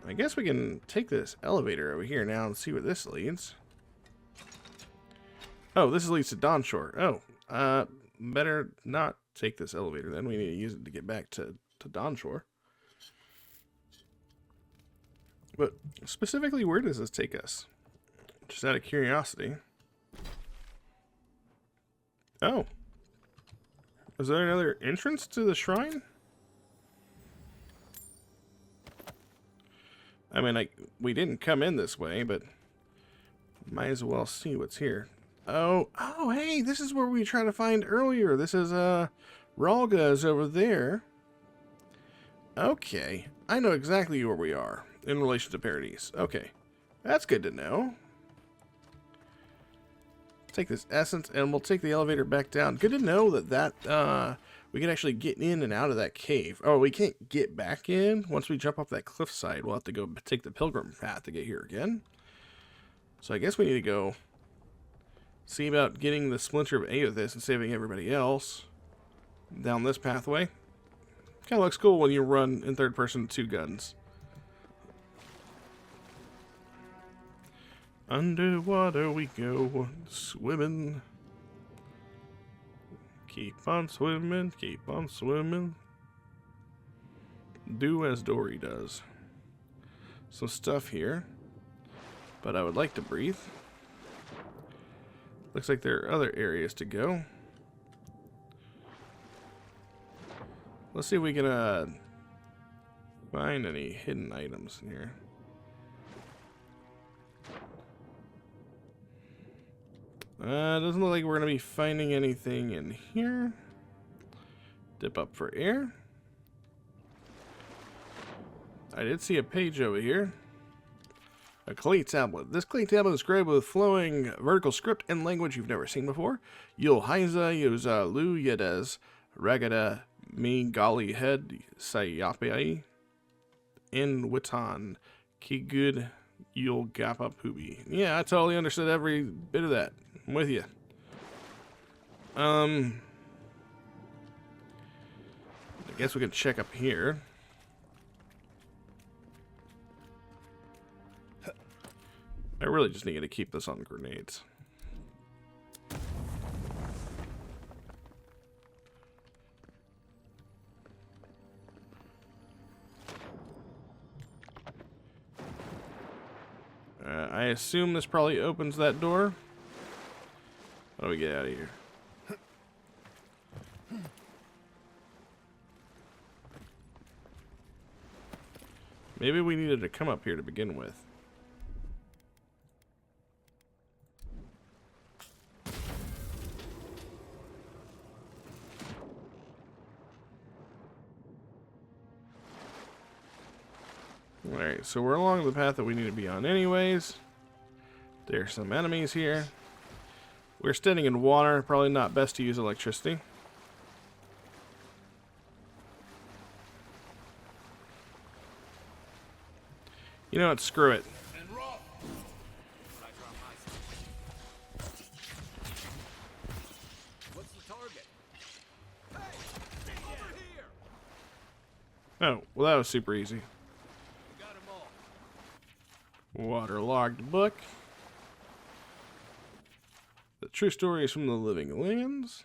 I guess we can take this elevator over here now and see where this leads. Oh, this leads to Dawnshore. Oh, better not take this elevator then. We need to use it to get back to Dawnshore. But specifically, where does this take us? Just out of curiosity. Oh. Is there another entrance to the shrine? I mean, we didn't come in this way, but might as well see what's here. Oh, hey, this is where we tried to find earlier. This is, Ralga's over there. Okay, I know exactly where we are in relation to Paradise. Okay, that's good to know. Take this essence, and we'll take the elevator back down. Good to know that we can actually get in and out of that cave. Oh, we can't get back in. Once we jump off that cliffside, we'll have to go take the pilgrim path to get here again. So I guess we need to go see about getting the splinter of Aethys and saving everybody else down this pathway. Kind of looks cool when you run in third person with 2 guns. Underwater we go, swimming. Keep on swimming, keep on swimming. Do as Dory does. Some stuff here, but I would like to breathe. Looks like there are other areas to go. Let's see if we can find any hidden items in here. Doesn't look like we're going to be finding anything in here. Dip up for air. I did see a page over here. A clay tablet. This clay tablet is scribed with flowing vertical script and language you've never seen before. Yul Haiza, Yoza Lu Yedez, Ragada, Mi Gali Head, Sayapai, In Witan, Kigud, Yul Gappa Pubi. Yeah, I totally understood every bit of that. I'm with you. I guess we can check up here. I really just need to keep this on grenades. I assume this probably opens that door. How do we get out of here? Maybe we needed to come up here to begin with. Alright, so we're along the path that we need to be on anyways. There's some enemies here. We're standing in water, probably not best to use electricity. You know what, screw it. What's the target? Hey, over here. Oh, well that was super easy. Got 'em all. Waterlogged book. The true stories from the living lands.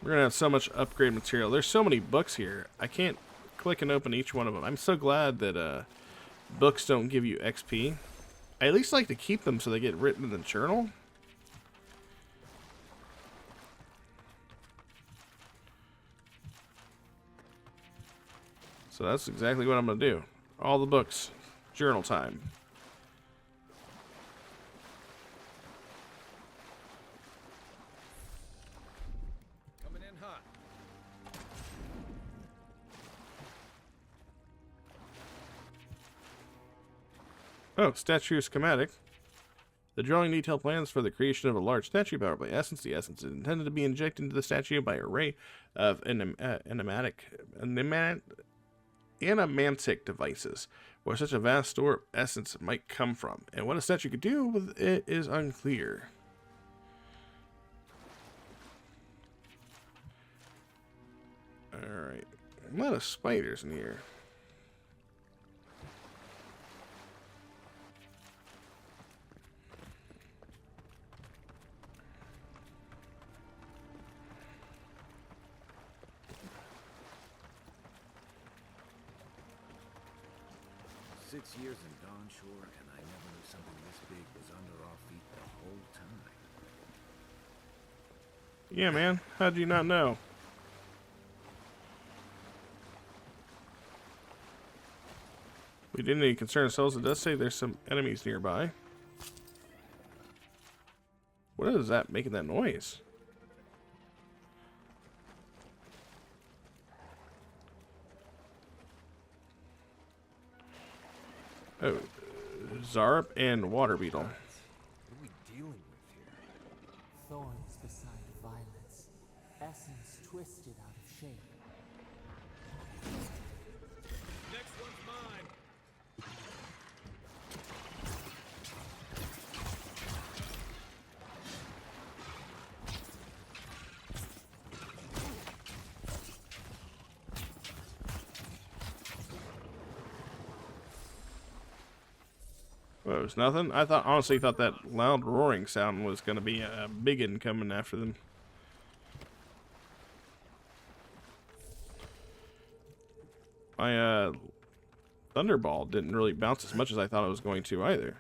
We're gonna have so much upgrade material. There's so many books here. I can't click and open each one of them. I'm so glad that books don't give you XP. I at least like to keep them so they get written in the journal. So that's exactly what I'm going to do. All the books. Journal time. Coming in hot. Oh, statue schematic. The drawing detail plans for the creation of a large statue powered by essence. The essence is intended to be injected into the statue by an array of animantic devices, where such a vast store of essence might come from, and what a statue could do with it is unclear. A lot of spiders in here. Six years in Dawn Shore, and I never knew something this big was under our feet the whole time. Yeah, man. How'd you not know? We didn't need to concern ourselves. It does say there's some enemies nearby. What is that making that noise? Oh, Zarp and water beetle. What are we dealing with here? Thorns beside violets, essence twisted out of shape. Next one's mine. Well, it was nothing. I honestly thought that loud roaring sound was going to be a big one coming after them. My Thunderball didn't really bounce as much as I thought it was going to either.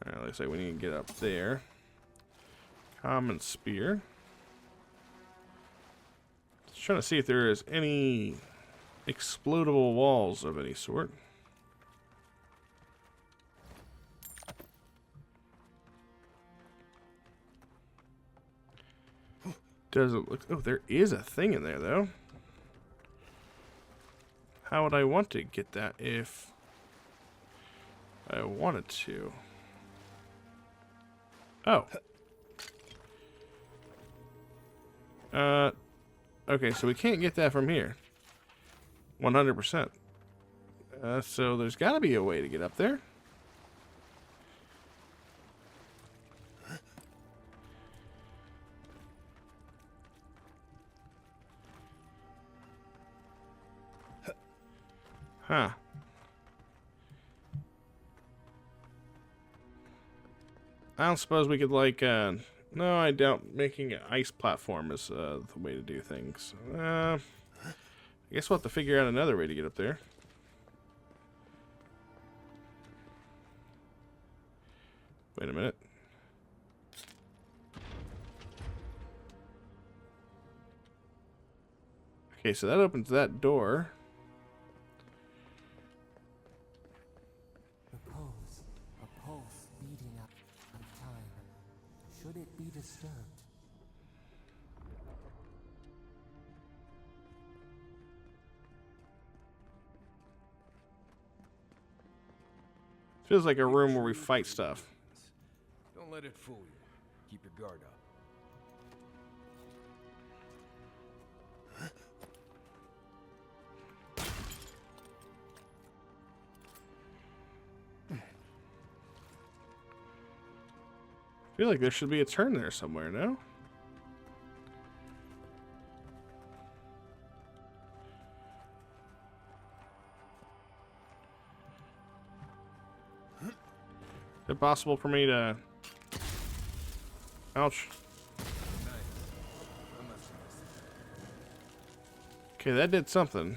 Alright, looks like we need to get up there. Common spear. Just trying to see if there is any explodable walls of any sort. Doesn't look. Oh, there is a thing in there though. How would I want to get that if I wanted to? Oh. Okay, so we can't get that from here. 100%. So there's got to be a way to get up there. Huh. I don't suppose we could, like, no, I doubt making an ice platform is the way to do things. I guess we'll have to figure out another way to get up there. Wait a minute. Okay, so that opens that door. A pulse beating out of time. Should it be disturbed? Feels like a room where we fight stuff. Don't let it fool you. Keep your guard up. I feel like there should be a turn there somewhere, no? Is it possible for me to... Ouch. Okay, that did something.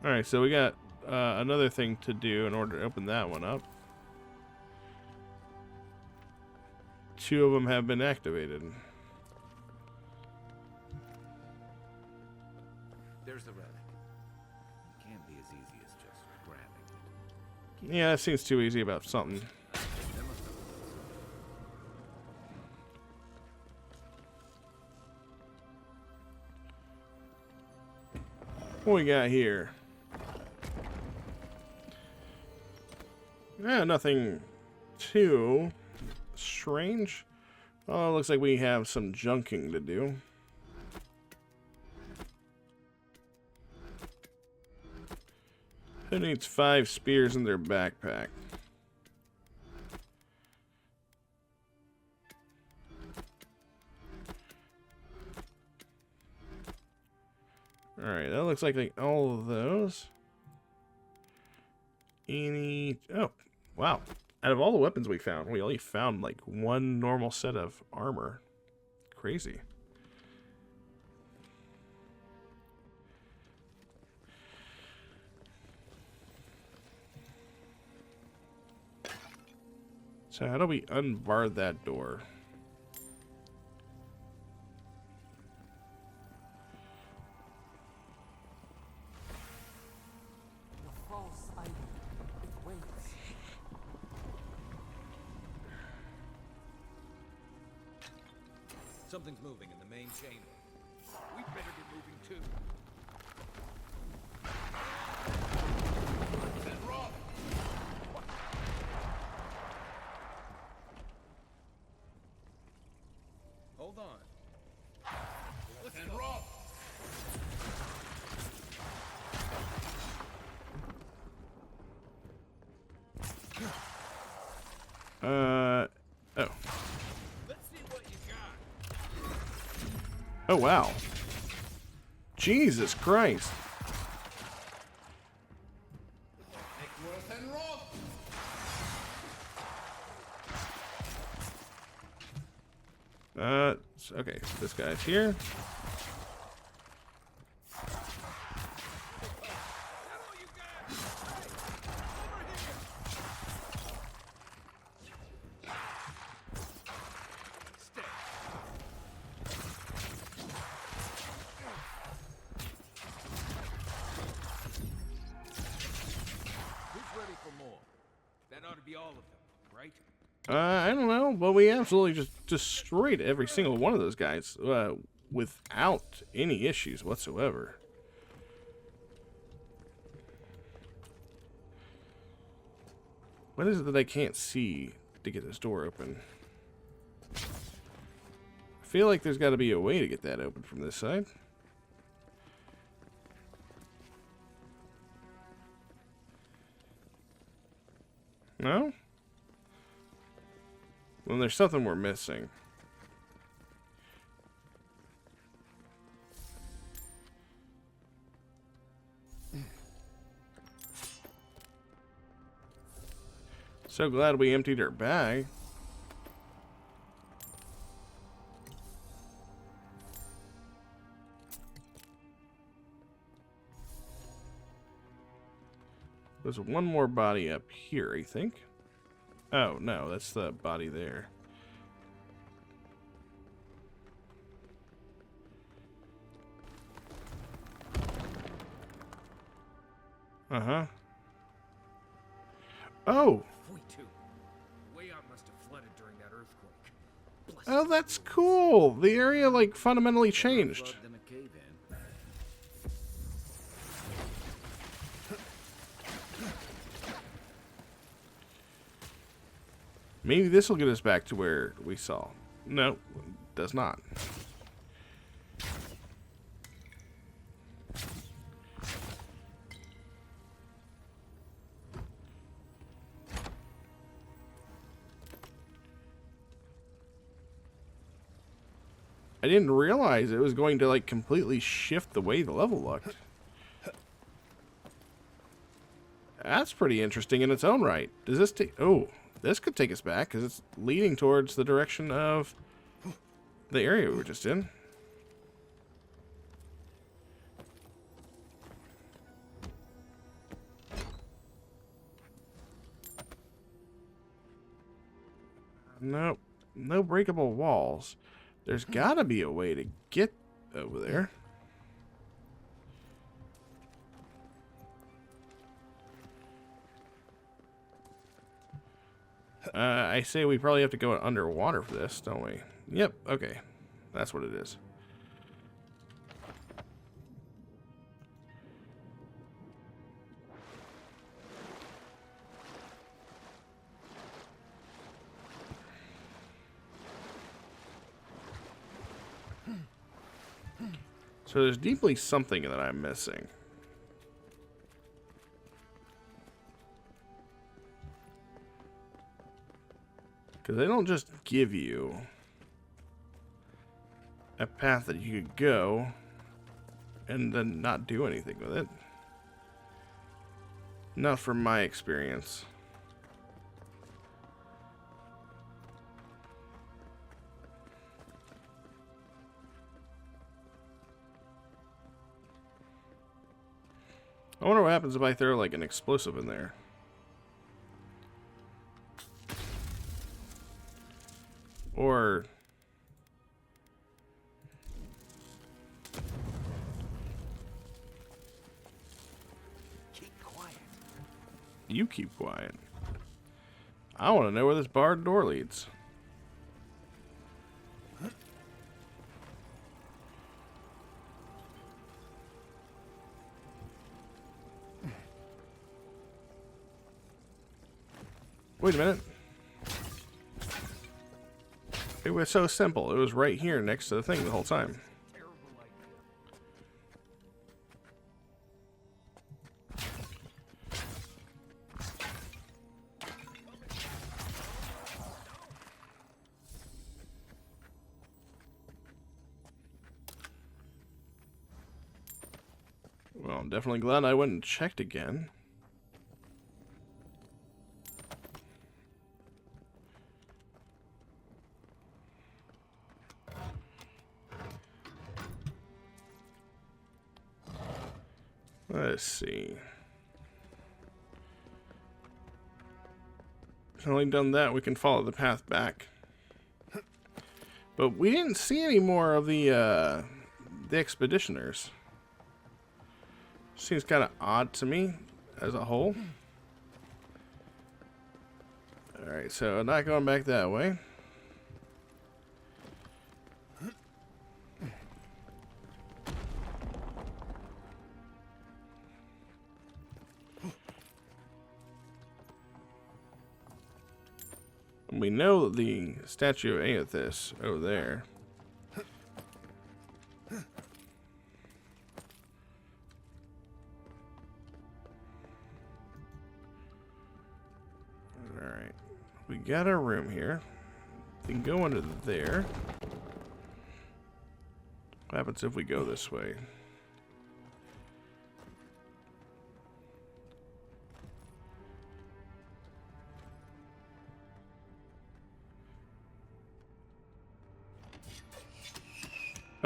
Alright, so we got another thing to do in order to open that one up. 2 of them have been activated. There's the relic. It can't be as easy as just grabbing it. Yeah, that seems too easy about something. There must have What we got here? Nothing too strange. Oh, looks like we have some junking to do. Who needs 5 spears in their backpack? Alright, that looks like all of those. Oh, wow. Out of all the weapons we found, we only found like 1 normal set of armor. Crazy. So how do we unbar that door? The false idol. It waits. Something's moving in the main chamber. We better get moving too. And rock. Hold on. And rock. Oh. Let's see what you got. Oh, wow. Jesus Christ. Eckworth and rock. Okay, this guy's here. That's all you got. Hey, over here. Stay. Who's ready for more? That ought to be all of them, right? I don't know, but we absolutely just destroyed every single one of those guys without any issues whatsoever. What is it that I can't see to get this door open? I feel like there's got to be a way to get that open from this side. No? Well, there's something we're missing. So glad we emptied our bag. There's one more body up here, I think. Oh, no, that's the body there. Uh-huh. Oh! 42. Way out must have flooded during that earthquake. Bless Oh, that's cool! The area, like, fundamentally changed. Flood than a cave-in. Maybe this will get us back to where we saw. No, it does not. I didn't realize it was going to, like, completely shift the way the level looked. That's pretty interesting in its own right. Does this take... Oh, this could take us back, because it's leading towards the direction of the area we were just in. Nope. No breakable walls. There's gotta be a way to get over there. I say we probably have to go underwater for this, don't we? Yep, okay. That's what it is. So there's deeply something that I'm missing. Because they don't just give you a path that you could go and then not do anything with it. Not from my experience. I wonder what happens if I throw like an explosive in there. Or Keep quiet. you keep quiet. I want to know where this barred door leads. Wait a minute. It was so simple. It was right here next to the thing the whole time. Well, I'm definitely glad I went and checked again. Let's see. Having done that, we can follow the path back. But we didn't see any more of the expeditioners. Seems kind of odd to me as a whole. Alright, so not going back that way. We know that the statue of Aethys over there. Alright. We got our room here. We can go under there. What happens if we go this way?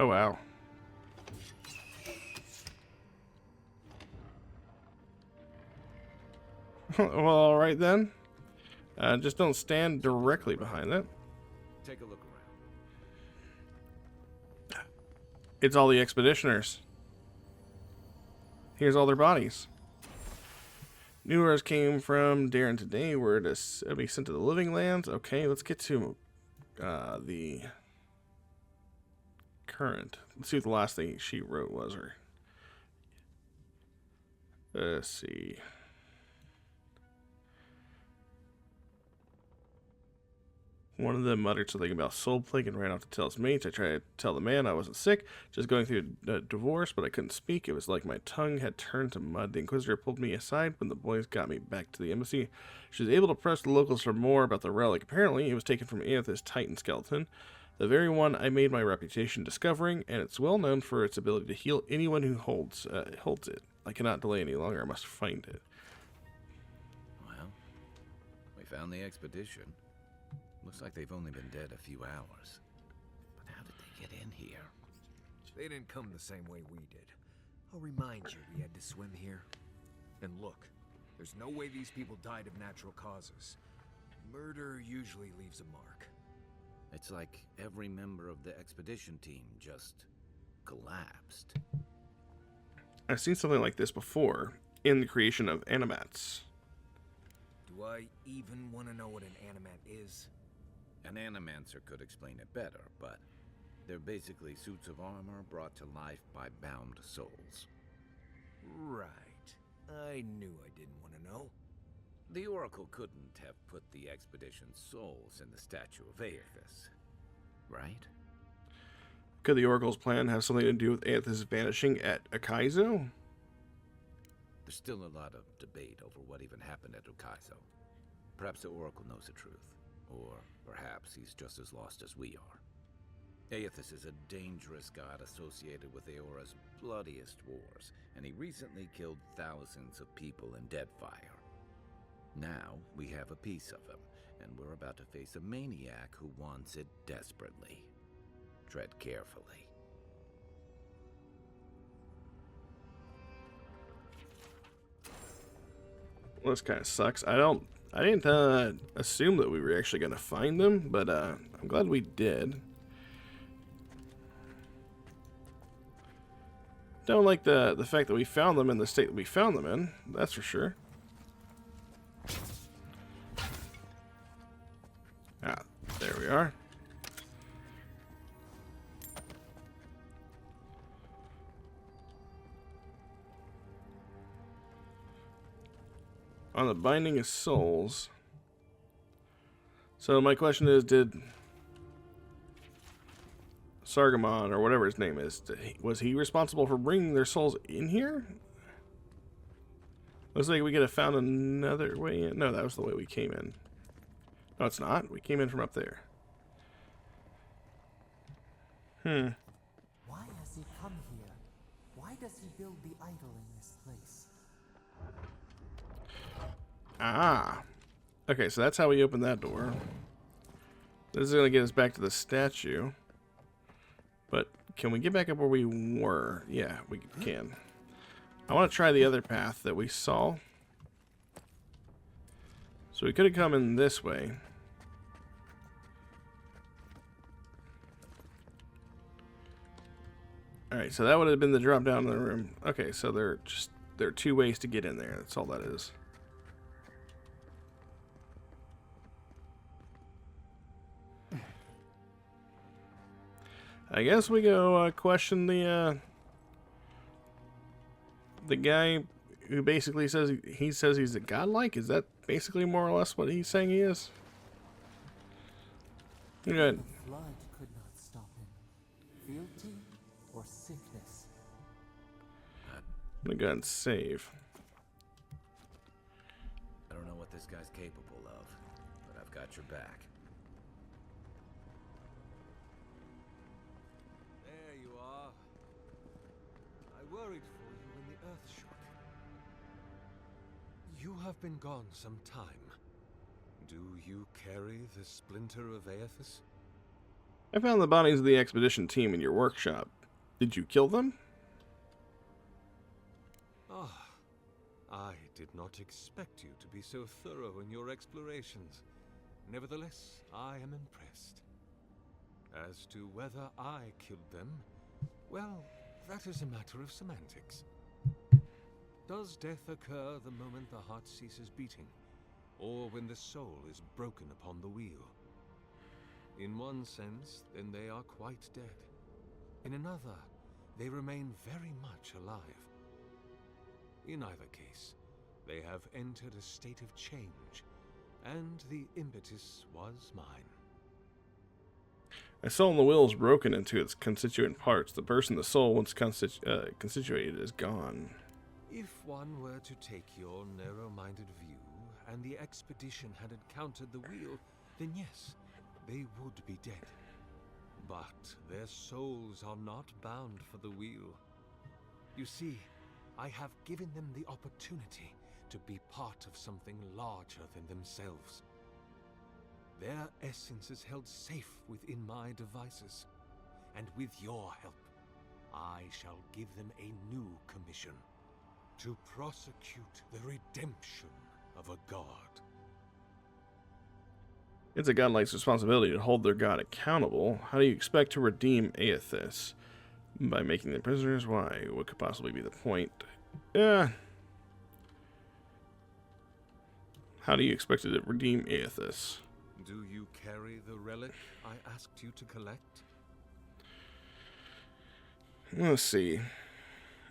Oh, wow. Well, alright then. Just don't stand directly behind it. Take a look around. It's all the expeditioners. Here's all their bodies. New orders came from Darren today. Word is be sent to the living lands. Okay, let's get to the current. Let's see what the last thing she wrote was. Or let's see. One of them muttered something about soul plague and ran off to tell his mates. I tried to tell the man I wasn't sick, just going through a divorce, but I couldn't speak. It was like my tongue had turned to mud. The Inquisitor pulled me aside when the boys got me back to the embassy. She was able to press the locals for more about the relic. Apparently, it was taken from Aethys' Titan skeleton, the very one I made my reputation discovering, and it's well known for its ability to heal anyone who holds it. I cannot delay any longer. I must find it. Well, we found the expedition. Looks like they've only been dead a few hours. But how did they get in here? They didn't come the same way we did. I'll remind you, we had to swim here. And look, there's no way these people died of natural causes. Murder usually leaves a mark. It's like every member of the expedition team just collapsed. I've seen something like this before in the creation of animats. Do I even want to know what an animat is? An animancer could explain it better, but they're basically suits of armor brought to life by bound souls. Right. I knew I didn't want to know. The Oracle couldn't have put the expedition's souls in the statue of Aethys, right? Could the Oracle's plan have something to do with Aethys vanishing at Akaizo? There's still a lot of debate over what even happened at Ukaizo. Perhaps the Oracle knows the truth. Or perhaps he's just as lost as we are. Aethys is a dangerous god associated with Eora's bloodiest wars, and he recently killed thousands of people in Deadfire. Now we have a piece of him, and we're about to face a maniac who wants it desperately. Tread carefully. Well, this kind of sucks. I didn't assume that we were actually going to find them, but I'm glad we did. Don't like the fact that we found them in the state that we found them in. That's for sure. Ah, there we are. On the binding of souls. So my question is, did Sargamon, or whatever his name is, was he responsible for bringing their souls in here? Looks like we could have found another way in. No, that was the way we came in. No, it's not. We came in from up there. Why has he come here? Why does he build the idol in this place? Ah. Okay, so that's how we open that door. This is going to get us back to the statue. But can we get back up where we were? Yeah, we can. I want to try the other path that we saw. So we could have come in this way. Alright, so that would have been the drop down in the room. Okay, so there are two ways to get in there. That's all that is. I guess we go question the guy who basically says he's a godlike. Is that basically more or less what he's saying he is? Good. The flood could not stop him. Fealty or sickness? I'm gonna go ahead and save. I don't know what this guy's capable of, but I've got your back. There you are. I worried for you when the earth shook. You have been gone some time. Do you carry the splinter of Aethys? I found the bodies of the expedition team in your workshop. Did you kill them? Ah, I did not expect you to be so thorough in your explorations. Nevertheless, I am impressed. As to whether I killed them, well, that is a matter of semantics. Does death occur the moment the heart ceases beating, or when the soul is broken upon the wheel? In one sense, then they are quite dead. In another, they remain very much alive. In either case, they have entered a state of change, and the impetus was mine. A soul in the wheel is broken into its constituent parts. The person the soul once constituted is gone. If one were to take your narrow-minded view, and the expedition had encountered the wheel, then yes, they would be dead. But their souls are not bound for the wheel. You see, I have given them the opportunity to be part of something larger than themselves. Their essence is held safe within my devices, and with your help, I shall give them a new commission: to prosecute the redemption of a god. It's a godlike's responsibility to hold their god accountable. How do you expect to redeem Aethys? By making them prisoners? Why? What could possibly be the point? How do you expect to redeem Aethys? Do you carry the relic I asked you to collect? Let's see.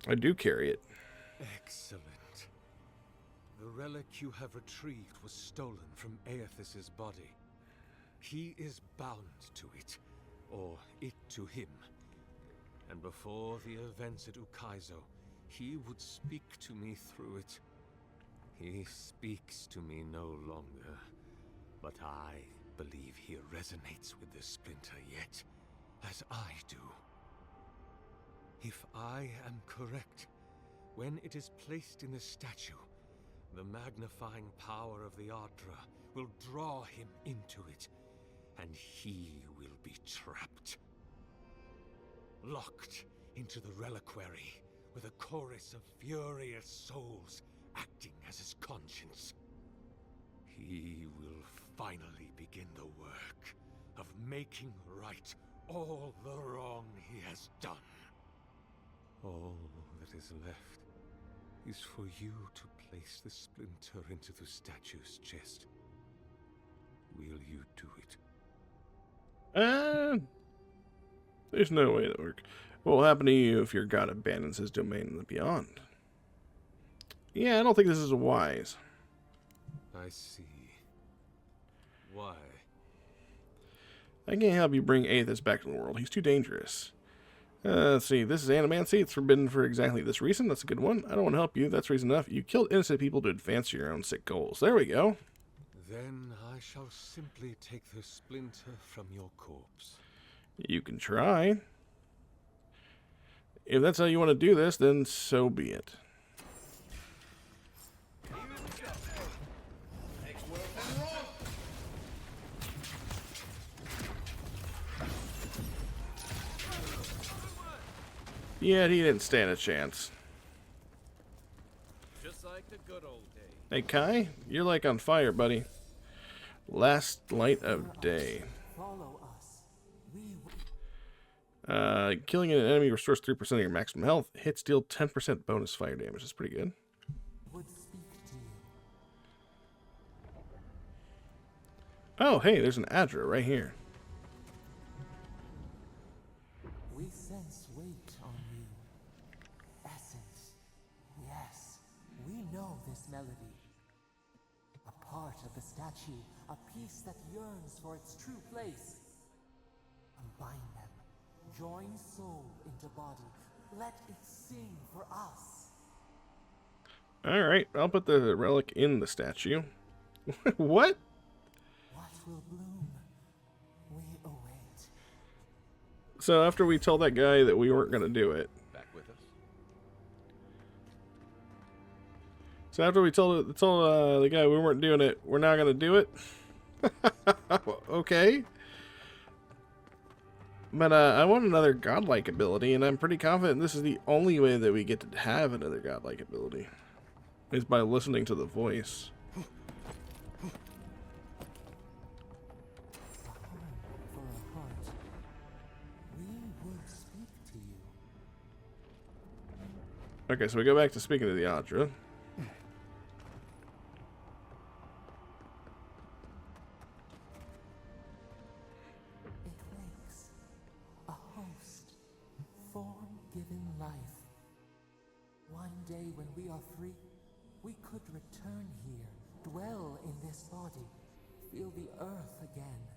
I do carry it. Excellent. The relic you have retrieved was stolen from Aethys' body. He is bound to it, or it to him. And before the events at Ukaizo, he would speak to me through it. He speaks to me no longer, but I believe he resonates with the splinter yet, as I do. If I am correct, when it is placed in the statue, the magnifying power of the Ardra will draw him into it, and he will be trapped. Locked into the reliquary with a chorus of furious souls acting as his conscience. He will finally begin the work of making right all the wrong he has done. All that is left is for you to place the splinter into the statue's chest. Will you do it? There's no way that works. What will happen to you if your god abandons his domain in the beyond? Yeah, I don't think this is wise. I see. Why? I can't help you bring Aethys back to the world. He's too dangerous. Let's see. This is animancy. It's forbidden for exactly this reason. That's a good one. I don't want to help you. That's reason enough. You killed innocent people to advance your own sick goals. There we go. Then I shall simply take the splinter from your corpse. You can try. If that's how you want to do this, then so be it. Yeah, he didn't stand a chance. Just like the good old days. Hey, Kai, you're like on fire, buddy. Last light of day. Follow us. Killing an enemy restores 3% of your maximum health. Hits deal 10% bonus fire damage. That's pretty good. Would speak to you. Oh, hey, there's an Adra right here. We sense weight on you. Essence. Yes, we know this melody. A part of the statue, a piece that yearns for its true place. Combine them. Join soul into body. Let it sing for us. Alright, I'll put the relic in the statue. What? What will bloom? We await. So after we told that guy that we weren't going to do it. Back with us? So after we told the guy we weren't doing it, we're not going to do it? Okay. But I want another godlike ability, and I'm pretty confident this is the only way that we get to have another godlike ability. Is by listening to the voice. A home for a heart. We would speak to you. Okay, so we go back to speaking to the Adra. It wakes. A host. Form given life. One day when we are free, we could return here, dwell in this body, feel the earth again.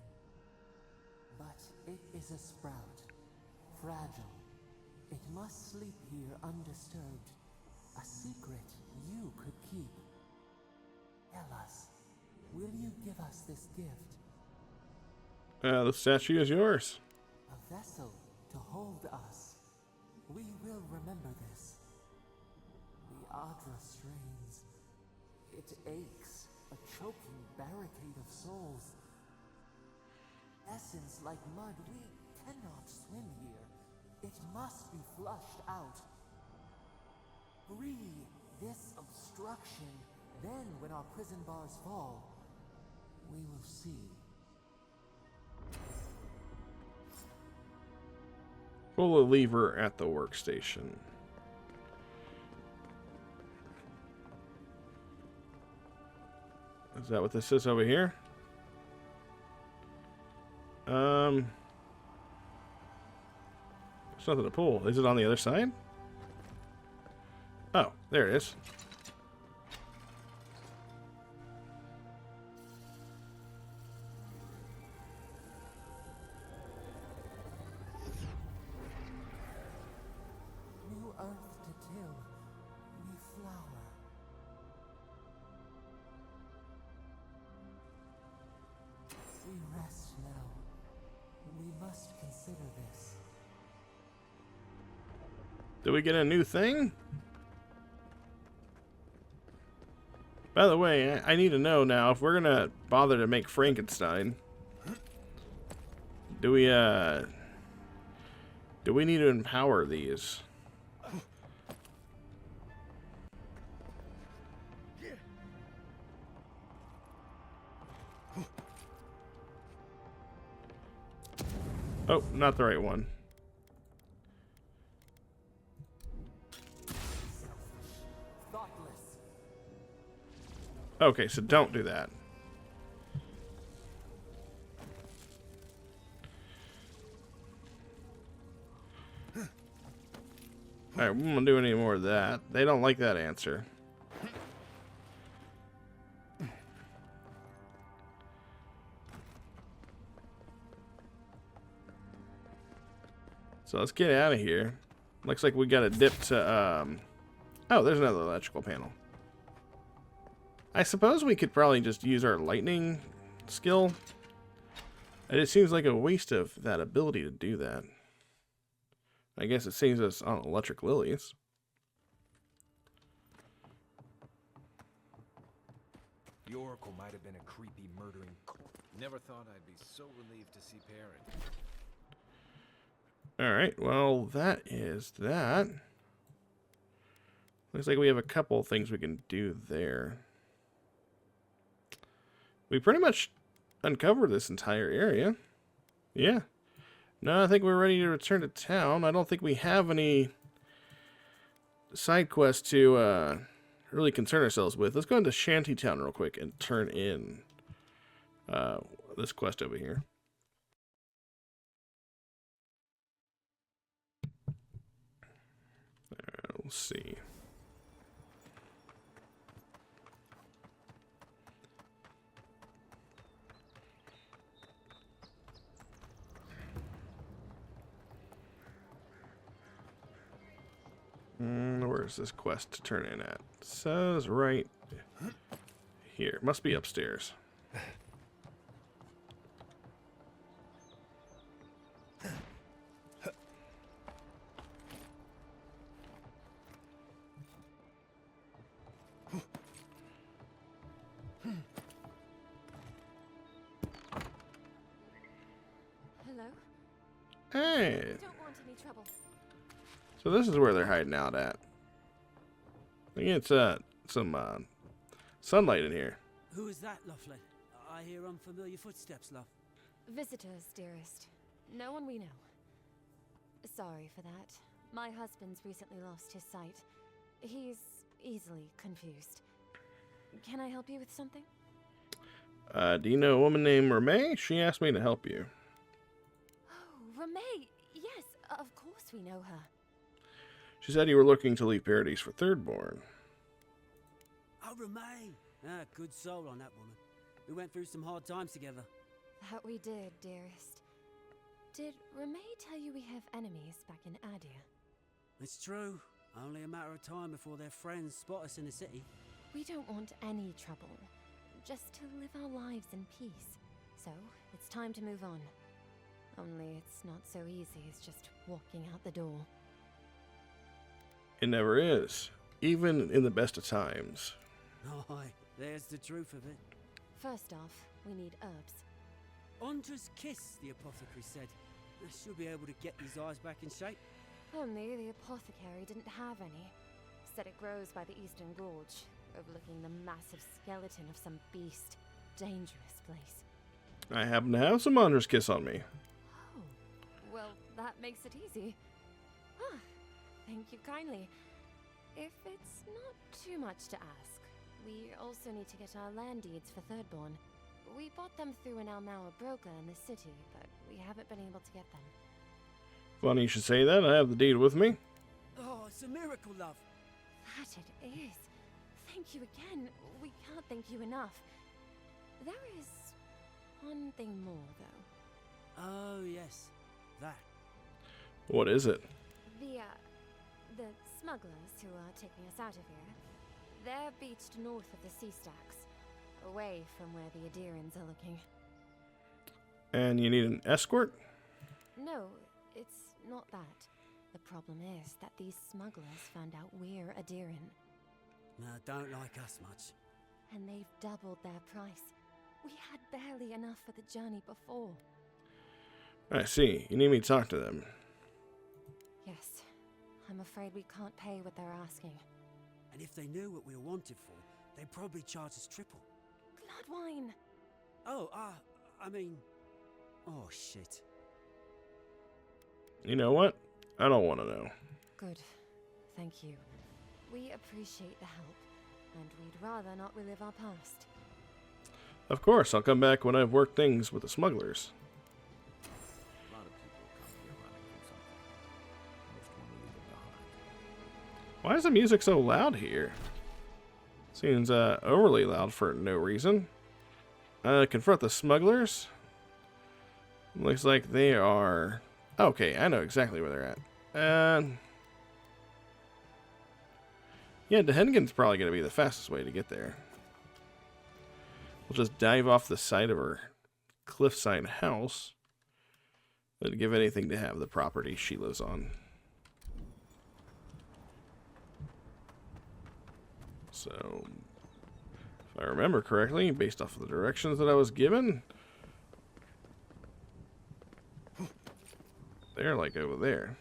But it is a sprout. Fragile. It must sleep here undisturbed. A secret you could keep. Tell us, will you give us this gift? The statue is yours. A vessel to hold us. We will remember this. The Adra strains. It aches, a choking barricade of souls. Essence like mud, we cannot swim here. It must be flushed out. Free this obstruction. Then, when our prison bars fall, we will see. Pull a lever at the workstation. Is that what this is over here? There's nothing to pull. Is it on the other side? Oh, there it is. New earth to till, new flower. We must consider this. Did we get a new thing? By the way, I need to know now if we're gonna bother to make Frankenstein. Do we need to empower these? Oh, not the right one. Thoughtless. Okay, so don't do that. Alright, we won't do any more of that. They don't like that answer. So let's get out of here. Looks like we got a dip to, oh, there's another electrical panel. I suppose we could probably just use our lightning skill. And it seems like a waste of that ability to do that. I guess it saves us on electric lilies. The Oracle might have been a creepy, murdering Never thought I'd be so relieved to see Perrin. Alright, well, that is that. Looks like we have a couple things we can do there. We pretty much uncovered this entire area. Yeah. No, I think we're ready to return to town. I don't think we have any side quests to really concern ourselves with. Let's go into Shantytown real quick and turn in this quest over here. We'll see. Where's this quest to turn in at? It says right here. Must be upstairs. Hello? Hey! Don't want any trouble. So this is where they're hiding out at. I think it's some sunlight in here. Who is that, Lovely? I hear unfamiliar footsteps, love. Visitors, dearest. No one we know. Sorry for that. My husband's recently lost his sight. He's easily confused. Can I help you with something? Do you know a woman named Ramay? She asked me to help you. Oh, Ramay! Yes, of course we know her. She said you were looking to leave Paradise for Thirdborn. Oh, Remain! Ah, good soul on that woman. We went through some hard times together. That we did, dearest. Did Ramay tell you we have enemies back in Adia? It's true. Only a matter of time before their friends spot us in the city. We don't want any trouble. Just to live our lives in peace. So, it's time to move on. Only it's not so easy as just walking out the door. It never is, even in the best of times. Aye, there's the truth of it. First off, we need herbs. Ondra's kiss, the apothecary said. She'll be able to get these eyes back in shape. Only the apothecary didn't have any. Said it grows by the Eastern Gorge, overlooking the massive skeleton of some beast. Dangerous place. I happen to have some Ondra's Kiss on me. Oh, well, that makes it easy. Ah, thank you kindly. If it's not too much to ask, we also need to get our land deeds for Thirdborn. We bought them through an Almauer broker in the city, but we haven't been able to get them. Funny you should say that. I have the deed with me. Oh, it's a miracle, love. That it is. Thank you again. We can't thank you enough. There is one thing more, though. Oh, yes. That. What is it? The smugglers who are taking us out of here, they're beached north of the sea stacks, away from where the Adirans are looking. And you need an escort? No, it's not that. The problem is that these smugglers found out we're Adiran, No, don't like us much. and they've doubled their price. We had barely enough for the journey before. I see. You need me to talk to them. Yes, I'm afraid we can't pay what they're asking. And if they knew what we were wanted for, they'd probably charge us triple. Gladwine! Oh, I mean... Oh, shit. You know what? I don't want to know. Good. Thank you. We appreciate the help, and we'd rather not relive our past. Of course, I'll come back when I've worked things with the smugglers. A lot of people come here running from something. Most want to leave it behind. Why is the music so loud here? Seems overly loud for no reason. Confront the smugglers. Looks like they are... Okay, I know exactly where they're at. Yeah, Dehengen's probably going to be the fastest way to get there. We'll just dive off the side of her cliffside house. Would give anything to have the property she lives on. So, if I remember correctly, based off of the directions that I was given, they're like over there.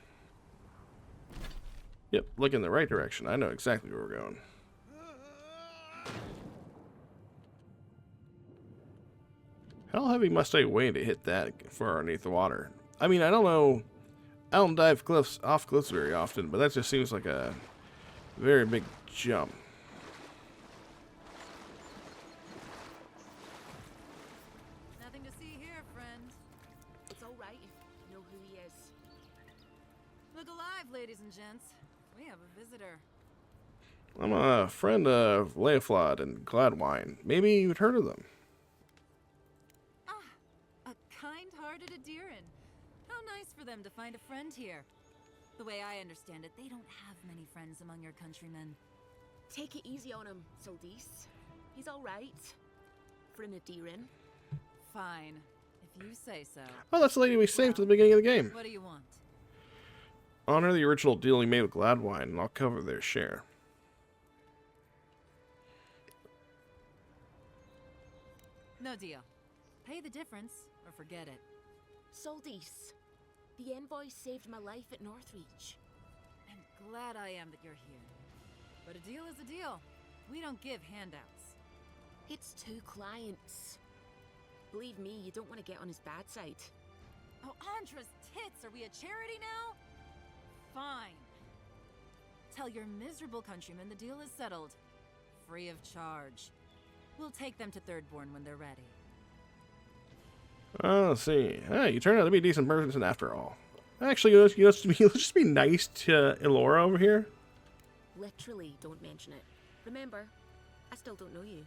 Yep, look in the right direction. I know exactly where we're going. How heavy must I weigh to hit that far underneath the water? I mean, I don't know. I don't dive off cliffs very often, but that just seems like a very big jump. Nothing to see here, friend. It's all right if you know who he is. Look alive, ladies and gents. We have a visitor. I'm a friend of Leoflod and Gladwine. Maybe you'd heard of them. A kind-hearted Adiran. How nice for them to find a friend here. The way I understand it, they don't have many friends among your countrymen. Take it easy on him, Soldis. He's all right. For an Adiran. Fine, if you say so. Oh, that's the lady we saved at the beginning of the game. What do you want? Honor the original deal we made with Gladwine, and I'll cover their share. No deal. Pay the difference, or forget it. Soldis, the envoy saved my life at Northreach. And glad I am that you're here. But a deal is a deal. We don't give handouts. It's 2 clients. Believe me, you don't want to get on his bad side. Oh, Andra's tits! Are we a charity now? Fine. Tell your miserable countrymen the deal is settled. Free of charge. We'll take them to Thirdborn when they're ready. Let's see. Hey, you turned out to be a decent person after all. Actually, let's just be nice to Eora over here. Literally, don't mention it. Remember, I still don't know you.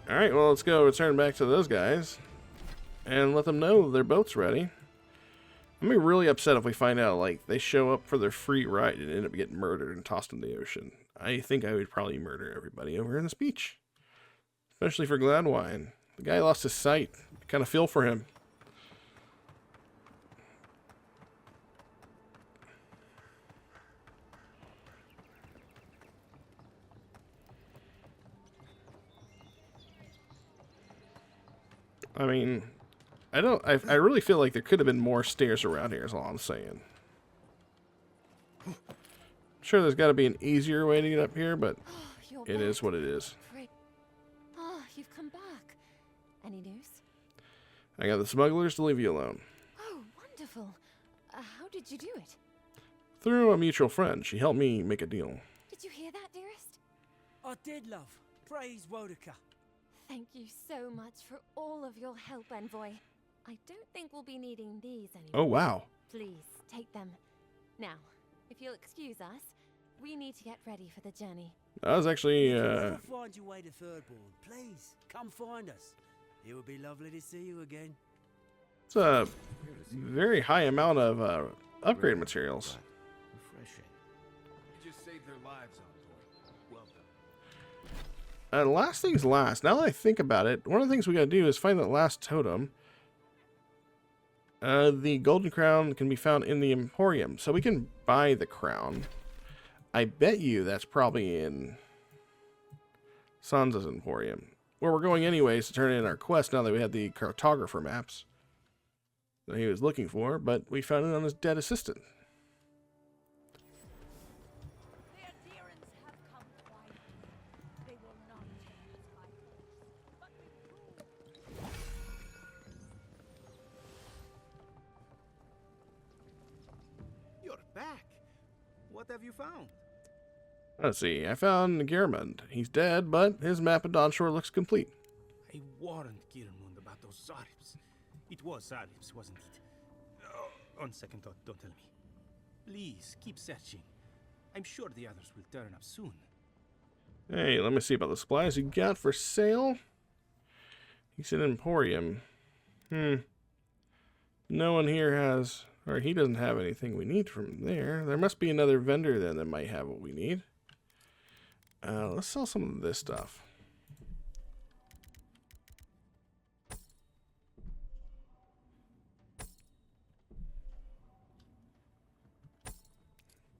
Alright, well, let's go return back to those guys and let them know their boat's ready. I'm gonna be really upset if we find out, like, they show up for their free ride and end up getting murdered and tossed in the ocean. I think I would probably murder everybody over in this beach. Especially for Gladwine. The guy lost his sight. I kind of feel for him. I mean, I really feel like there could have been more stairs around here, is all I'm saying. I'm sure there's got to be an easier way to get up here, but it is what it is. You've come back. Any news? I got the smugglers to leave you alone. Oh, wonderful. How did you do it? Through a mutual friend. She helped me make a deal. Did you hear that, dearest? I did, love. Praise Wodaka. Thank you so much for all of your help, Envoy. I don't think we'll be needing these anymore. Oh, wow. Please, take them. Now, if you'll excuse us, we need to get ready for the journey. That was actually, If you ever find your way to Thirdborn, please, come find us. It would be lovely to see you again. it's a very high amount of upgrade materials. Refreshing. You just saved their lives, Envoy. Well done. Last things last. Now that I think about it, one of the things we gotta do is find that last totem. The golden crown can be found in the Emporium, so we can buy the crown. I bet you that's probably in Sansa's Emporium, where we're going anyways to turn in our quest now that we have the cartographer maps that he was looking for, but we found it on his dead assistant. The adherents have come quietly. They will not take us by force, but with You're back. What have you found? Let's see, I found Gearmund. He's dead, but his map of Dawnshore looks complete. I warned Gearmund about those Zaribs. It was Zaribs, wasn't it? Oh, on second thought, don't tell me. Please, keep searching. I'm sure the others will turn up soon. Hey, let me see about the supplies you got for sale. He said Emporium. No one here has, or he doesn't have anything we need from there. There must be another vendor then that might have what we need. Let's sell some of this stuff.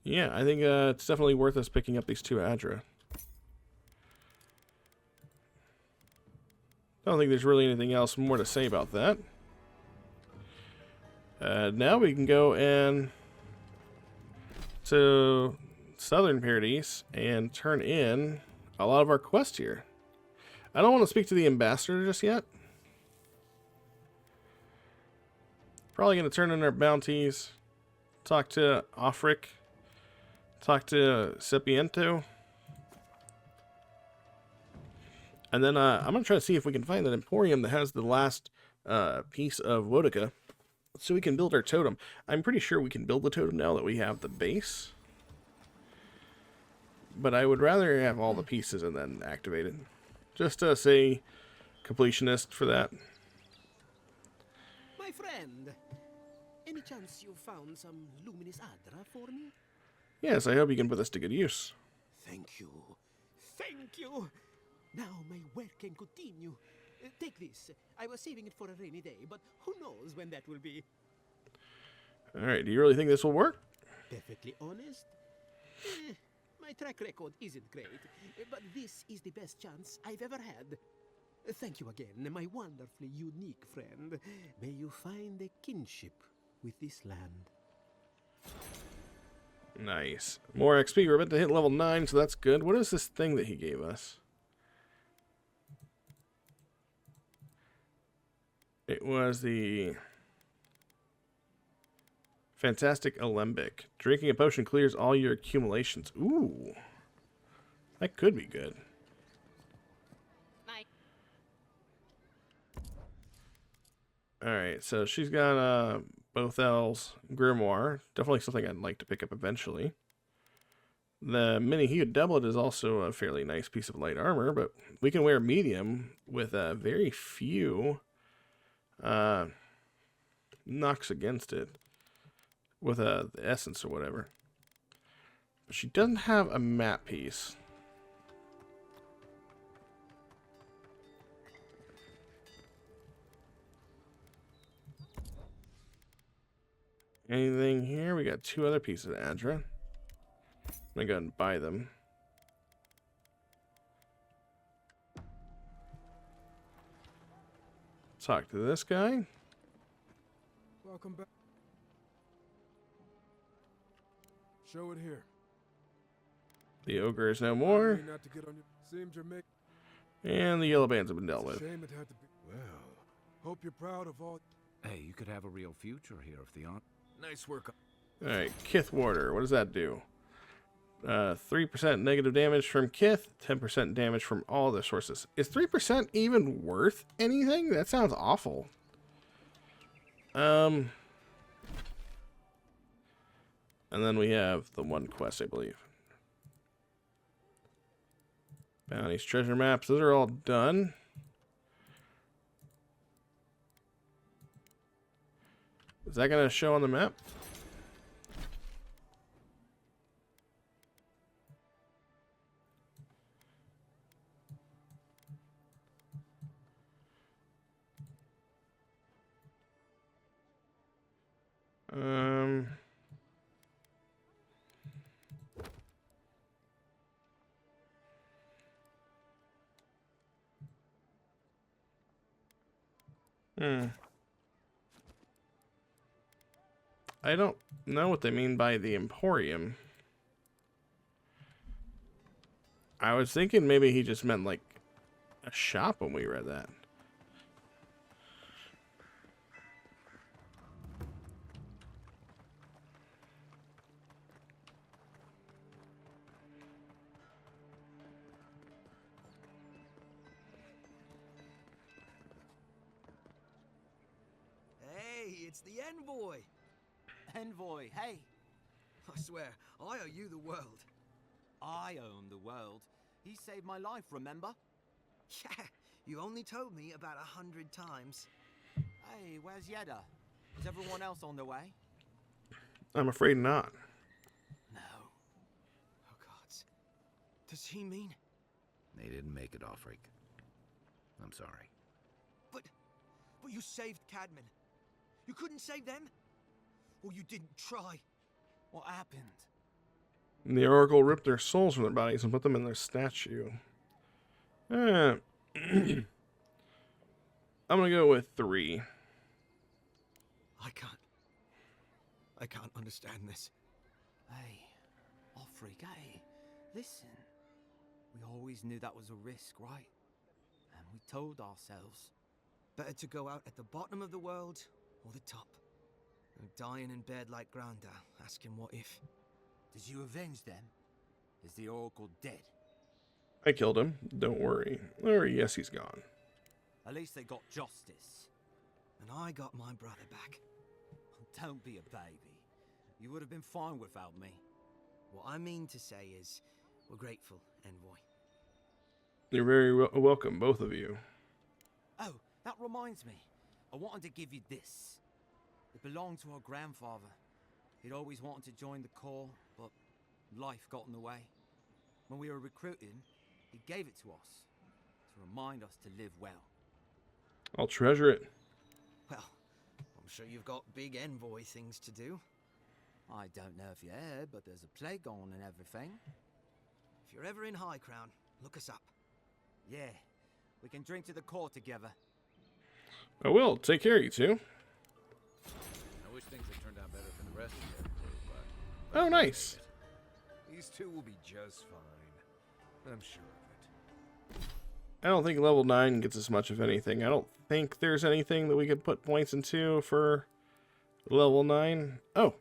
Yeah, I think it's definitely worth us picking up these two Adra. I don't think there's really anything else more to say about that. Now we can go and to Southern Paradise and turn in a lot of our quests here. I don't want to speak to the ambassador just yet. Probably going to turn in our bounties, talk to Offric, talk to Sepiento. And then I'm going to try to see if we can find that Emporium that has the last piece of Wodica so we can build our totem. I'm pretty sure we can build the totem now that we have the base. But I would rather have all the pieces and then activate it. Just to say completionist for that. My friend, any chance you found some luminous Adra for me? Yes, I hope you can put this to good use. Thank you. Thank you. Now my work can continue. Take this. I was saving it for a rainy day, but who knows when that will be. Alright, do you really think this will work? Perfectly honest? My track record isn't great, but this is the best chance I've ever had. Thank you again, my wonderfully unique friend. May you find a kinship with this land. Nice. More XP. We're about to hit level 9, so that's good. What is this thing that he gave us? It was the Fantastic Alembic. Drinking a potion clears all your accumulations. Ooh. That could be good. Alright, so she's got Bothel's Grimoire. Definitely something I'd like to pick up eventually. The mini-hued doublet is also a fairly nice piece of light armor, but we can wear medium with very few knocks against it with the essence or whatever. But she doesn't have a map piece. Anything here? We got 2 other pieces of Adra. I'm gonna go and buy them. Talk to this guy. Welcome back. Show it here. The ogre is no more. Not to get on your... Seems you're making... And the yellow bands have been dealt with. Shame it had to be... Well, hope you're proud of all... Hey, you could have a real future here if the aunt... Nice work. Alright, Kith Warder. What does that do? 3% negative damage from Kith, 10% damage from all other sources. Is 3% even worth anything? That sounds awful. And then we have the one quest, I believe. Bounties, treasure maps, those are all done. Is that going to show on the map? Um. I don't know what they mean by the Emporium. I was thinking maybe he just meant like a shop when we read that. Hey, it's the envoy. Envoy, hey. I swear, I owe you the world. I own the world. He saved my life, remember? Yeah, you only told me about 100 times. Hey, where's Yeda? Is everyone else on their way? I'm afraid not. No. Oh, gods. Does he mean? They didn't make it, Offric. I'm sorry. But you saved Cadman. You couldn't save them? Or you didn't try? What happened? And the Oracle ripped their souls from their bodies and put them in their statue. I'm gonna go with 3. I can't understand this. Hey, Offric, hey, listen. We always knew that was a risk, right? And we told ourselves. Better to go out at the bottom of the world or the top. And dying in bed like Granda, asking what if. Did you avenge them? Is the Oracle dead? I killed him. Don't worry. Or yes, he's gone. At least they got justice. And I got my brother back. Don't be a baby. You would have been fine without me. What I mean to say is, we're grateful, Envoy. You're very welcome, both of you. Oh, that reminds me. I wanted to give you this. It belonged to our grandfather. He'd always wanted to join the Corps, but life got in the way. When we were recruiting, he gave it to us to remind us to live well. I'll treasure it. Well, I'm sure you've got big Envoy things to do. I don't know if you heard, but there's a plague on and everything. If you're ever in High Crown, look us up. Yeah, we can drink to the Corps together. I will. Take care, you two. I wish things had turned out better for the rest of them, but... Oh, nice. These two will be just fine. I'm sure of it. I don't think level 9 gets us much of anything. I don't think there's anything that we could put points into for level 9. Oh.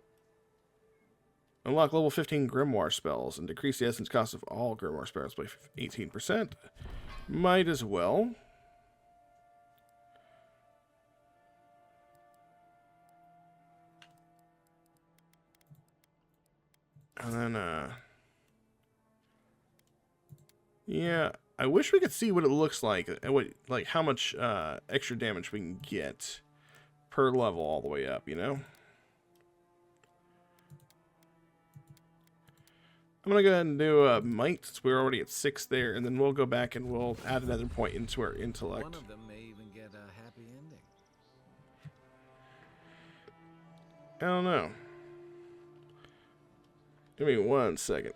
Unlock level 15 Grimoire spells and decrease the essence cost of all Grimoire spells by 18%. Might as well. And then, yeah, I wish we could see what it looks like, like how much extra damage we can get per level all the way up, you know? I'm going to go ahead and do might, since we're already at 6 there, and then we'll go back and we'll add another point into our intellect. One of them may even get a happy ending. I don't know. Give me 1 second.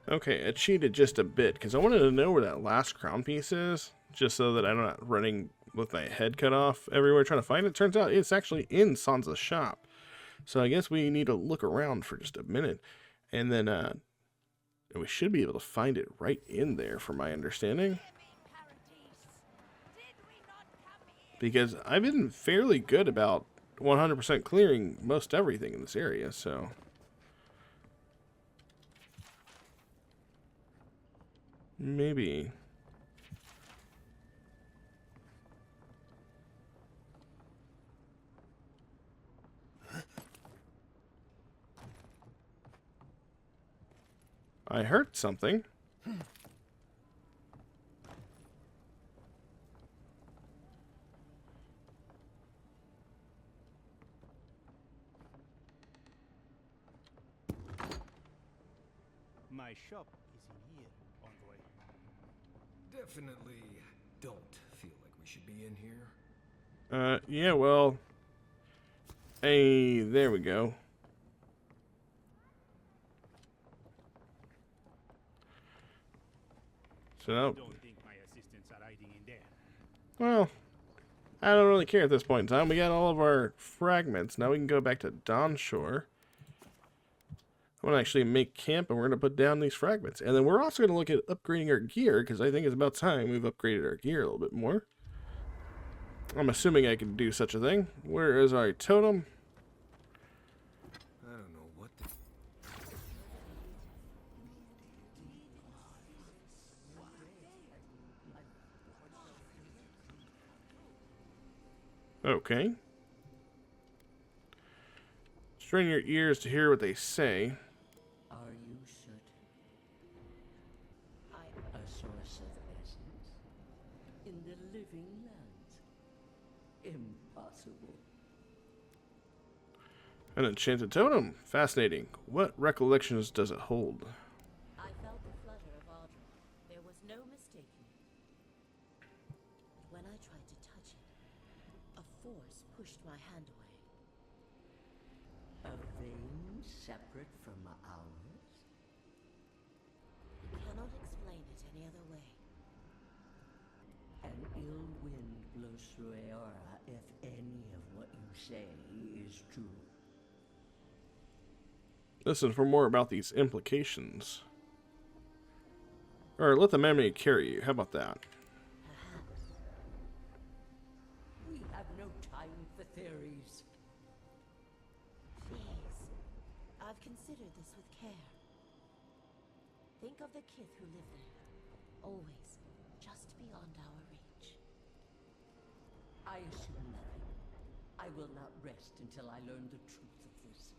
Okay, I cheated just a bit, because I wanted to know where that last crown piece is, just so that I'm not running with my head cut off everywhere trying to find it. Turns out it's actually in Sansa's shop. So I guess we need to look around for just a minute, and then we should be able to find it right in there, from my understanding. Because I've been fairly good about 100% clearing most everything in this area, so... Maybe. I heard something. My shop is in here, envoy. Definitely don't feel like we should be in here. Yeah, well. Hey, there we go. So now, Don't think my assistants are hiding in there. well, I don't really care at this point in time. We got all of our fragments. Now we can go back to Dawnshore. I'm going to actually make camp, and we're going to put down these fragments. And then we're also going to look at upgrading our gear, because I think it's about time we've upgraded our gear a little bit more. I'm assuming I can do such a thing. Where is our totem? I don't know what the... Okay. Strain your ears to hear what they say. Are you certain? A source of essence? In the living lands? Impossible. An enchanted totem. Fascinating. What recollections does it hold? I felt the flutter of Audra. There was no mistaking it. When I tried to touch it, a force pushed my hand away. A vein separate from ours? I cannot explain it any other way. An ill wind blows through Eora if any of what you say is true. Listen for more about these implications. Or let the memory carry you. How about that? Perhaps. We have no time for theories. Please. I've considered this with care. Think of the kith who live there. Always just beyond our reach. I assume nothing. I will not rest until I learn the truth of this.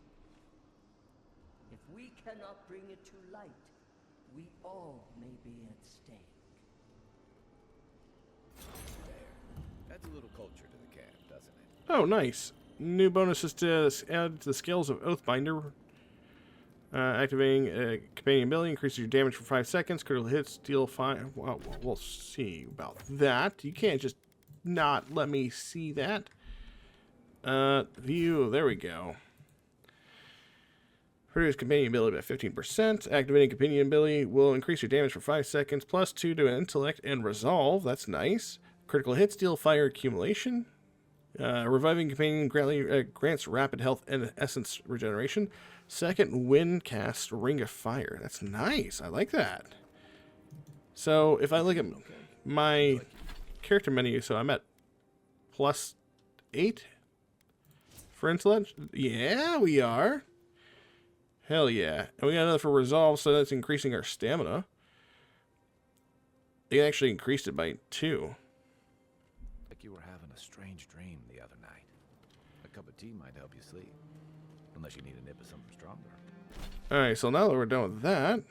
If we cannot bring it to light, we all may be at stake. Adds a little culture to the camp, doesn't it? Oh, nice. New bonuses to add to the skills of Oathbinder. Activating a companion ability increases your damage for 5 seconds. Critical hits deal 5. Well, we'll see about that. You can't just not let me see that. View. There we go. Produce companion ability by 15%. Activating companion ability will increase your damage for 5 seconds. Plus 2 to intellect and resolve. That's nice. Critical hits deal fire accumulation. Reviving companion grants rapid health and essence regeneration. Second wind cast ring of fire. That's nice. I like that. So if I look at my character menu, so I'm at +8 for intellect. Yeah, we are. Hell yeah. And we got another for resolve, so that's increasing our stamina. They actually increased it by 2. Like you were having a strange dream the other night. A cup of tea might help you sleep. Unless you need a nip of something stronger. Alright, so now that we're done with that,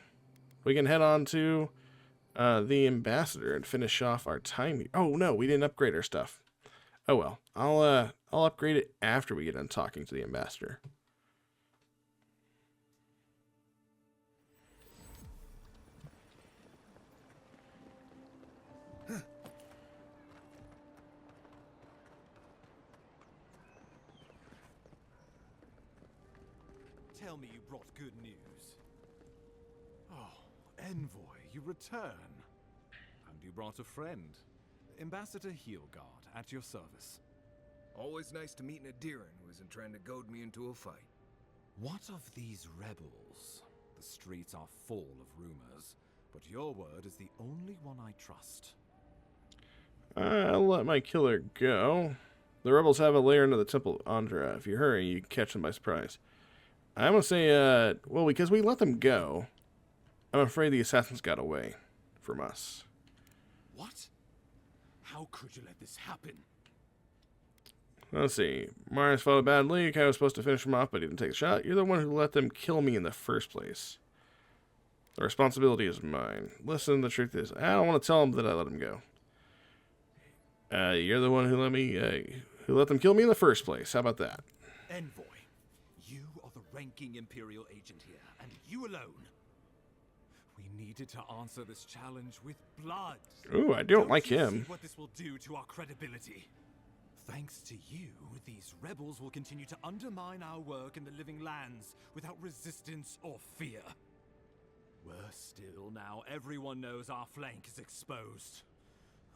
we can head on to the ambassador and finish off our time. Oh no, we didn't upgrade our stuff. Oh well. I'll upgrade it after we get done talking to the ambassador. Tell me you brought good news. Oh, Envoy, you return. And you brought a friend. Ambassador Heelguard, at your service. Always nice to meet an Adiran who isn't trying to goad me into a fight. What of these rebels? The streets are full of rumors, but your word is the only one I trust. I'll let my killer go. The rebels have a lair into the Temple of Andra. If you hurry, you can catch them by surprise. I'm gonna say, well, because we let them go, I'm afraid the assassins got away. from us. What? How could you let this happen? Let's see. Marius fought a bad leak. I was supposed to finish him off, but he didn't take the shot. You're the one who let them kill me in the first place. The responsibility is mine. Listen, the truth is, I don't want to tell them that I let him go. You're the one who let them kill me in the first place. How about that? Envoy, you are the ranking Imperial agent here, and you alone. We needed to answer this challenge with blood. Ooh, I don't like you him. See what this will do to our credibility? Thanks to you, these rebels will continue to undermine our work in the Living Lands without resistance or fear. Worse still, now everyone knows our flank is exposed.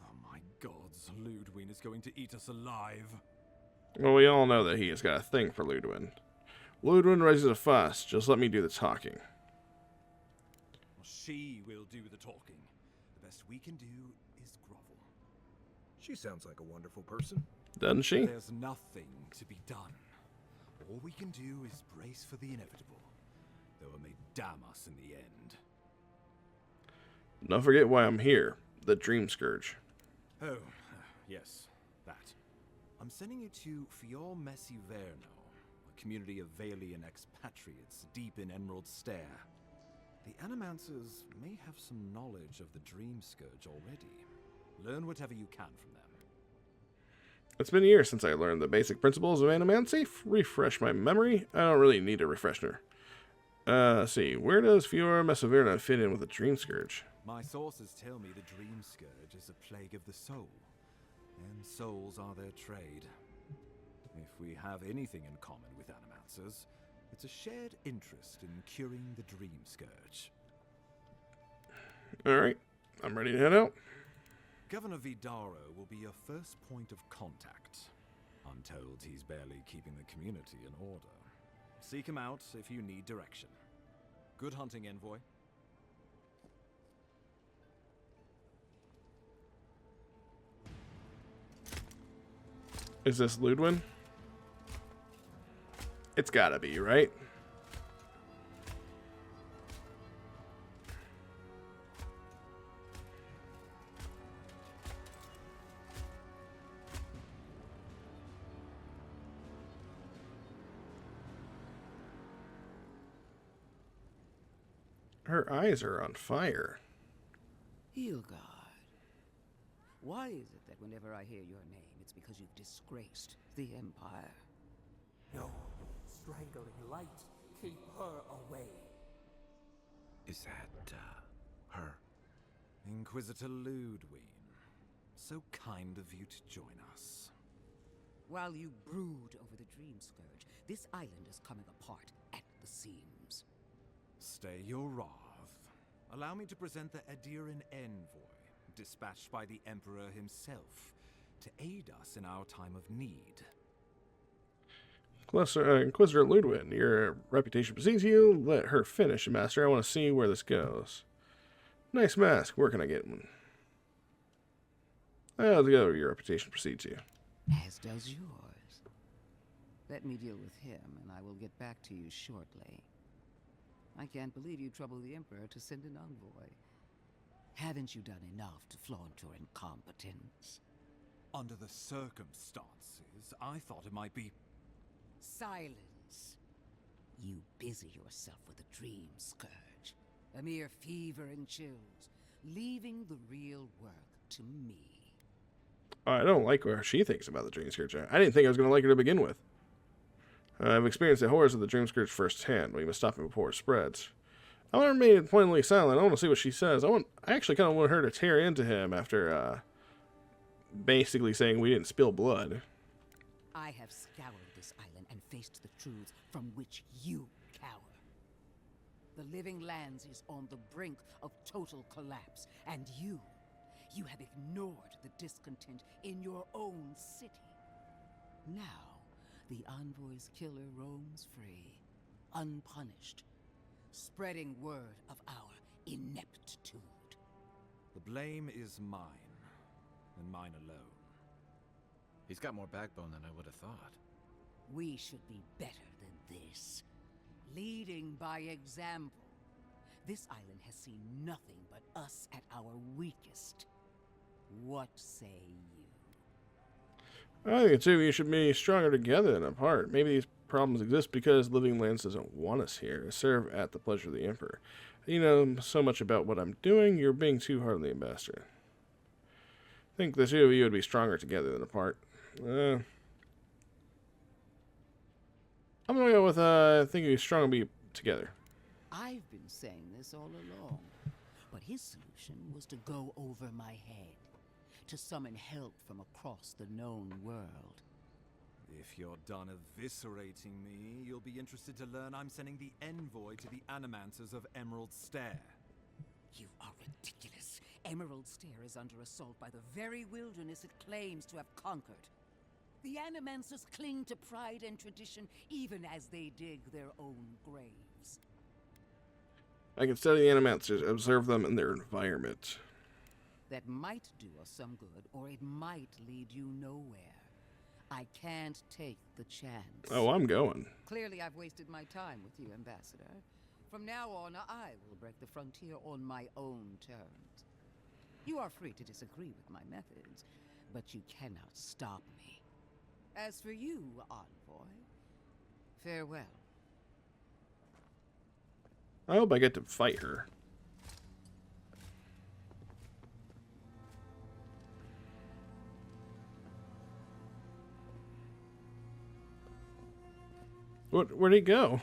Oh my gods, Ludwig is going to eat us alive. Well, we all know that he has got a thing for Ludwig. Ludwig raises a fuss. Just let me do the talking. She will do the talking. The best we can do is grovel. She sounds like a wonderful person. Doesn't she? There's nothing to be done. All we can do is brace for the inevitable, though it may damn us in the end. Don't forget why I'm here. The Dream Scourge. Oh, yes, that. I'm sending you to Fior Messiverno, a community of Valian expatriates deep in Emerald Stair. The Animancers may have some knowledge of the Dream Scourge already. Learn whatever you can from them. It's been years since I learned the basic principles of animancy. Refresh my memory. I don't really need a refresher. Let's see. Where does Fior Messiverno fit in with the Dream Scourge? My sources tell me the Dream Scourge is a plague of the soul, and souls are their trade. If we have anything in common with Animancers, it's a shared interest in curing the Dream Scourge. Alright, I'm ready to head out. Governor Vidaro will be your first point of contact. I'm told he's barely keeping the community in order. Seek him out if you need direction. Good hunting, Envoy. Is this Ludwig? It's gotta be, right? Her eyes are on fire. Hilgard. Why is it that whenever I hear your name, it's because you've disgraced the Empire? No. Strangling light. Keep her away. Is that, her? Inquisitor Ludwig. So kind of you to join us. While you brood over the Dream Scourge, this island is coming apart at the seams. Stay your wrath. Allow me to present the Adiran Envoy, dispatched by the Emperor himself, to aid us in our time of need. Inquisitor Ludwig, your reputation precedes you. Let her finish, Master. I want to see where this goes. Nice mask. Where can I get one? How's it go? Your reputation precedes you. As does yours. Let me deal with him, and I will get back to you shortly. I can't believe you troubled the Emperor to send an envoy. Haven't you done enough to flaunt your incompetence? Under the circumstances, I thought it might be... Silence. You busy yourself with a Dream Scourge. A mere fever and chills, leaving the real work to me. I don't like what she thinks about the Dream Scourge. I didn't think I was going to like her to begin with. I've experienced the horrors of the Dream Scourge firsthand. We must stop it before it spreads. I want to remain pointedly silent. I want to see what she says. I actually kind of want her to tear into him after basically saying we didn't spill blood. I have scoured this island and faced the truths from which you cower. The Living Lands is on the brink of total collapse, and you have ignored the discontent in your own city. Now, the Envoy's killer roams free, unpunished, spreading word of our ineptitude. The blame is mine, and mine alone. He's got more backbone than I would have thought. We should be better than this. Leading by example. This island has seen nothing but us at our weakest. What say you? I think too, we should be stronger together than apart. Maybe these problems exist because Living Lands doesn't want us here to serve at the pleasure of the Emperor. You know so much about what I'm doing, you're being too hard on the ambassador. I think the two of you would be stronger together than apart. I'm gonna go with, I think you'd be stronger be together. I've been saying this all along, but his solution was to go over my head, to summon help from across the known world. If you're done eviscerating me, you'll be interested to learn I'm sending the envoy to the Animancers of Emerald Stair. You are ridiculous. Emerald Stair is under assault by the very wilderness it claims to have conquered. The Animancers cling to pride and tradition even as they dig their own graves. I can study the Animancers, observe them in their environment. That might do us some good, or it might lead you nowhere. I can't take the chance. Oh, I'm going. Clearly I've wasted my time with you, Ambassador. From now on, I will break the frontier on my own terms. You are free to disagree with my methods, but you cannot stop me. As for you, envoy, farewell. I hope I get to fight her. Where'd he go?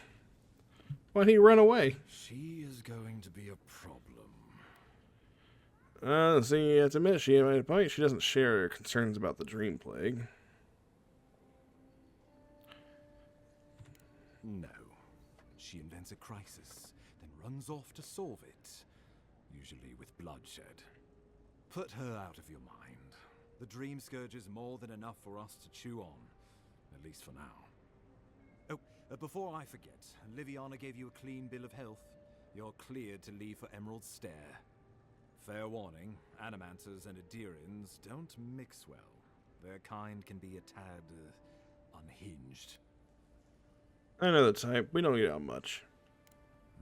Why'd he run away? She is going to be a problem. See, you have to admit, she doesn't share her concerns about the Dream Plague. No. She invents a crisis, then runs off to solve it. Usually with bloodshed. Put her out of your mind. The Dream Scourge is more than enough for us to chew on. At least for now. Oh, before I forget, Liviana gave you a clean bill of health. You're cleared to leave for Emerald Stair. Fair warning, Animancers and Adirians don't mix well. Their kind can be a tad, unhinged. I know the type. We don't get out much.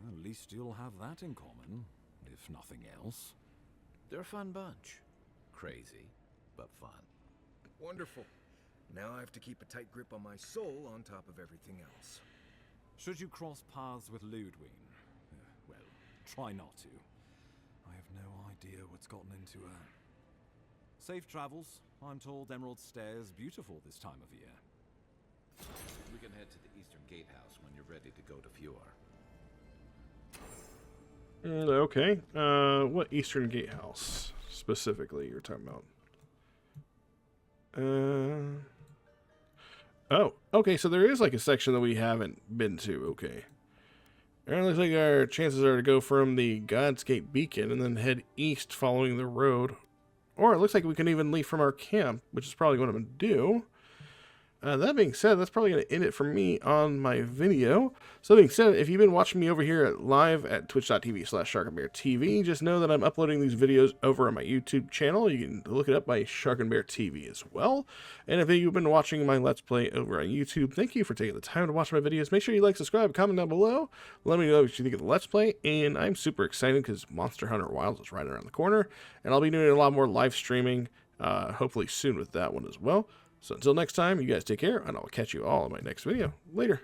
At least you'll have that in common, if nothing else. They're a fun bunch. Crazy, but fun. Wonderful. Now I have to keep a tight grip on my soul on top of everything else. Should you cross paths with Ludwig, well, try not to. I have no idea what's gotten into her. Safe travels. I'm told Emerald Stair is beautiful this time of year. We can head to the Eastern Gatehouse when you're ready to go to Fjord. Okay. What Eastern Gatehouse specifically you're talking about? Oh, okay, so there is like a section that we haven't been to, okay. It looks like our chances are to go from the God's Gate Beacon and then head east following the road. Or it looks like we can even leave from our camp, which is probably what I'm going to do. That being said, that's probably going to end it for me on my video. So that being said, if you've been watching me over here live at twitch.tv/SharkinbearTV, just know that I'm uploading these videos over on my YouTube channel. You can look it up by Sharkinbear TV as well. And if you've been watching my Let's Play over on YouTube, thank you for taking the time to watch my videos. Make sure you like, subscribe, comment down below. Let me know what you think of the Let's Play. And I'm super excited because Monster Hunter Wilds is right around the corner. And I'll be doing a lot more live streaming, hopefully soon with that one as well. So until next time, you guys take care, and I'll catch you all in my next video. Later.